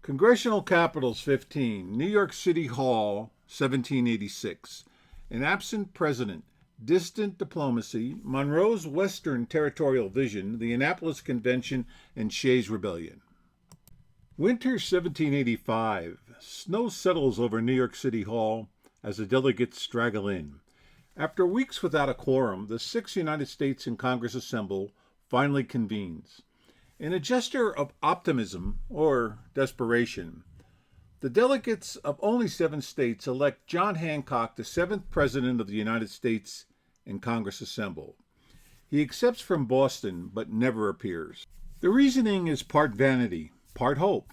Congressional Capitals 15, New York City Hall, 1786. An absent president, distant diplomacy, Monroe's Western territorial vision, the Annapolis Convention, and Shays' Rebellion. Winter 1785. Snow settles over New York City Hall as the delegates straggle in. After weeks without a quorum, the 6th United States in Congress assemble finally convenes. In a gesture of optimism or desperation, the delegates of only 7 states elect John Hancock the 7th President of the United States in Congress assembled. He accepts from Boston but never appears. The reasoning is part vanity, part hope.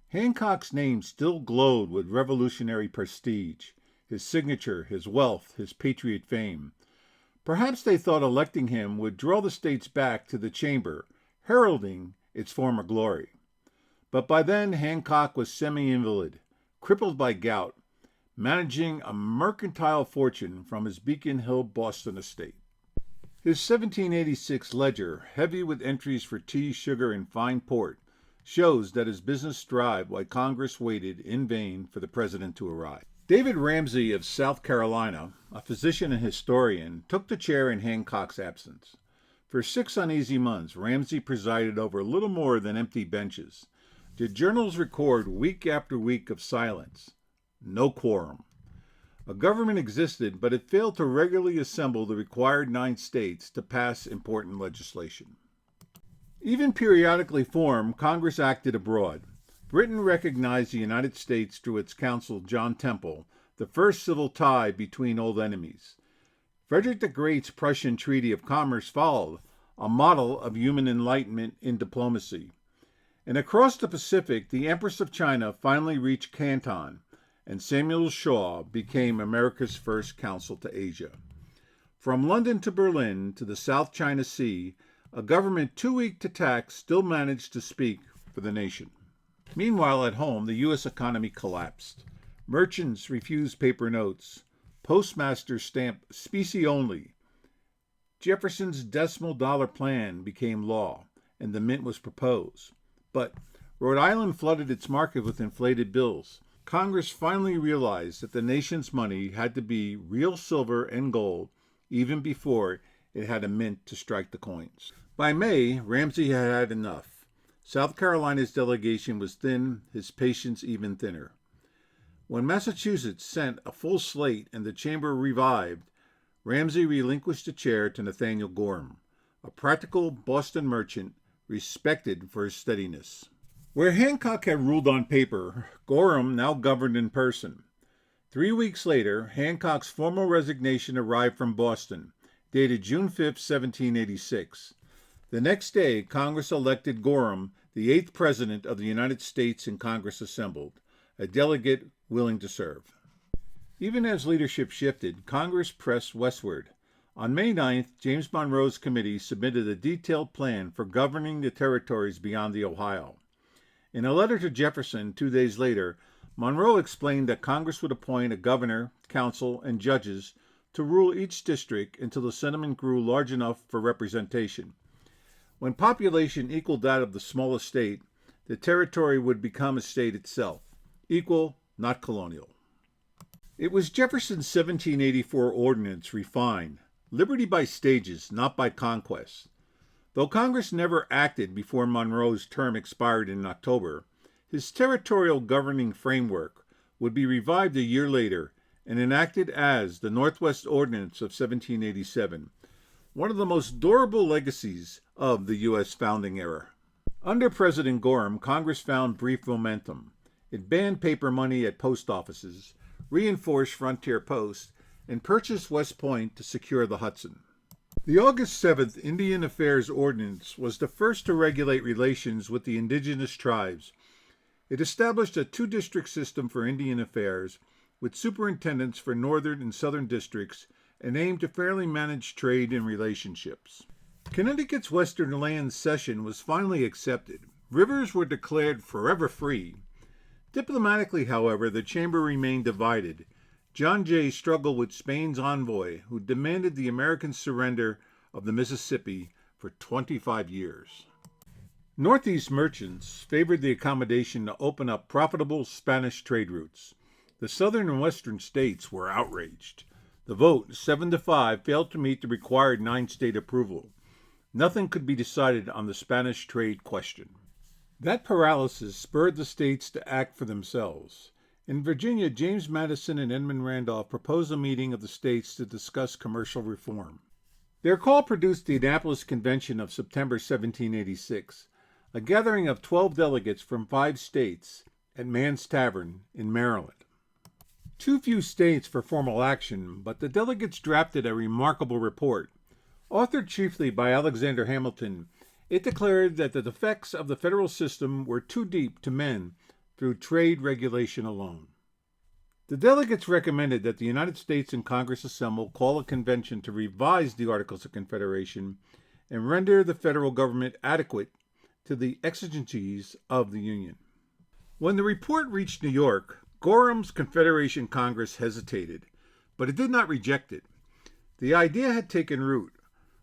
Hancock's name still glowed with revolutionary prestige, his signature, his wealth, his patriot fame. Perhaps they thought electing him would draw the states back to the chamber, heralding its former glory. But by then, Hancock was semi-invalid, crippled by gout, managing a mercantile fortune from his Beacon Hill, Boston estate. His 1786 ledger, heavy with entries for tea, sugar, and fine port, shows that his business thrived while Congress waited in vain for the president to arrive. David Ramsay of South Carolina, a physician and historian, took the chair in Hancock's absence. For 6 uneasy months, Ramsay presided over little more than empty benches. The journals record week after week of silence. No quorum. A government existed, but it failed to regularly assemble the required 9 states to pass important legislation. Even periodically formed, Congress acted abroad. Britain recognized the United States through its consul John Temple, the first civil tie between old enemies. Frederick the Great's Prussian Treaty of Commerce followed, a model of human enlightenment in diplomacy. And across the Pacific, the Empress of China finally reached Canton, and Samuel Shaw became America's first consul to Asia. From London to Berlin to the South China Sea, a government too weak to tax still managed to speak for the nation. Meanwhile, at home, the U.S. economy collapsed. Merchants refused paper notes. Postmasters stamped specie only. Jefferson's decimal dollar plan became law, and the mint was proposed. But Rhode Island flooded its market with inflated bills. Congress finally realized that the nation's money had to be real silver and gold even before it had a mint to strike the coins. By May, Ramsay had had enough. South Carolina's delegation was thin, his patience even thinner. When Massachusetts sent a full slate and the chamber revived, Ramsay relinquished the chair to Nathaniel Gorham, a practical Boston merchant respected for his steadiness. Where Hancock had ruled on paper, Gorham now governed in person. 3 weeks later, Hancock's formal resignation arrived from Boston, dated June 5, 1786. The next day, Congress elected Gorham the 8th President of the United States in Congress assembled, a delegate willing to serve. Even as leadership shifted, Congress pressed westward. On May 9th, James Monroe's committee submitted a detailed plan for governing the territories beyond the Ohio. In a letter to Jefferson 2 days later, Monroe explained that Congress would appoint a governor, council, and judges to rule each district until the settlement grew large enough for representation. When population equaled that of the smallest state, the territory would become a state itself, equal, not colonial. It was Jefferson's 1784 ordinance refined, liberty by stages, not by conquest. Though Congress never acted before Monroe's term expired in October, his territorial governing framework would be revived a year later and enacted as the Northwest Ordinance of 1787, one of the most durable legacies of the U.S. founding era. Under President Gorham, Congress found brief momentum. It banned paper money at post offices, reinforced frontier posts, and purchased West Point to secure the Hudson. The August 7th Indian Affairs Ordinance was the first to regulate relations with the indigenous tribes. It established a 2-district system for Indian affairs, with superintendents for northern and southern districts, and aimed to fairly manage trade and relationships. Connecticut's Western Land Cession was finally accepted. Rivers were declared forever free. Diplomatically, however, the chamber remained divided. John Jay struggled with Spain's envoy, who demanded the American surrender of the Mississippi for 25 years. Northeast merchants favored the accommodation to open up profitable Spanish trade routes. The southern and western states were outraged. The vote, 7-5, failed to meet the required 9-state approval. Nothing could be decided on the Spanish trade question. That paralysis spurred the states to act for themselves. In Virginia, James Madison and Edmund Randolph proposed a meeting of the states to discuss commercial reform. Their call produced the Annapolis Convention of September 1786, a gathering of 12 delegates from 5 states at Mann's Tavern in Maryland. Too few states for formal action, but the delegates drafted a remarkable report. Authored chiefly by Alexander Hamilton, it declared that the defects of the federal system were too deep to mend through trade regulation alone. The delegates recommended that the United States and Congress assemble, call a convention to revise the Articles of Confederation, and render the federal government adequate to the exigencies of the Union. When the report reached New York, Gorham's Confederation Congress hesitated, but it did not reject it. The idea had taken root.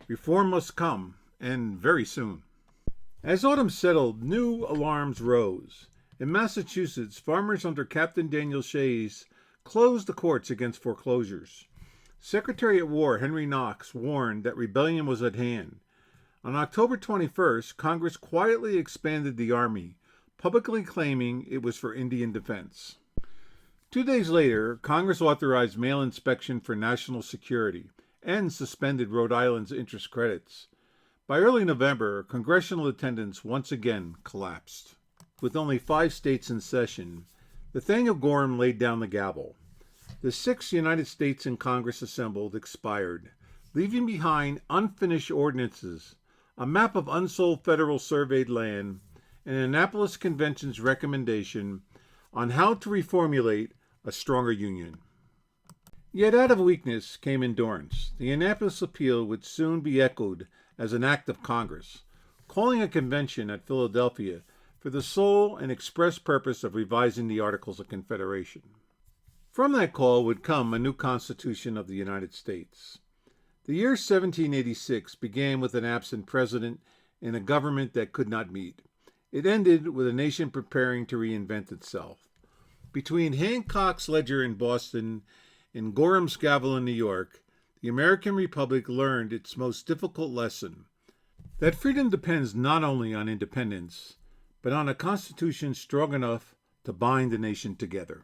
Reform must come, and very soon. As autumn settled, new alarms rose. In Massachusetts, farmers under Captain Daniel Shays closed the courts against foreclosures. Secretary at War Henry Knox warned that rebellion was at hand. On October 21st, Congress quietly expanded the Army, publicly claiming it was for Indian defense. 2 days later, Congress authorized mail inspection for national security and suspended Rhode Island's interest credits. By early November, congressional attendance once again collapsed. With only 5 states in session, Nathaniel Gorham laid down the gavel. The 6 United States in Congress assembled expired, leaving behind unfinished ordinances, a map of unsold federal surveyed land, and an Annapolis Convention's recommendation on how to reformulate a stronger union. Yet out of weakness came endurance. The Annapolis Appeal would soon be echoed as an act of Congress, calling a convention at Philadelphia for the sole and express purpose of revising the Articles of Confederation. From that call would come a new Constitution of the United States. The year 1786 began with an absent president and a government that could not meet. It ended with a nation preparing to reinvent itself. Between Hancock's ledger in Boston and Gorham's gavel in New York, the American Republic learned its most difficult lesson, that freedom depends not only on independence, but on a constitution strong enough to bind the nation together.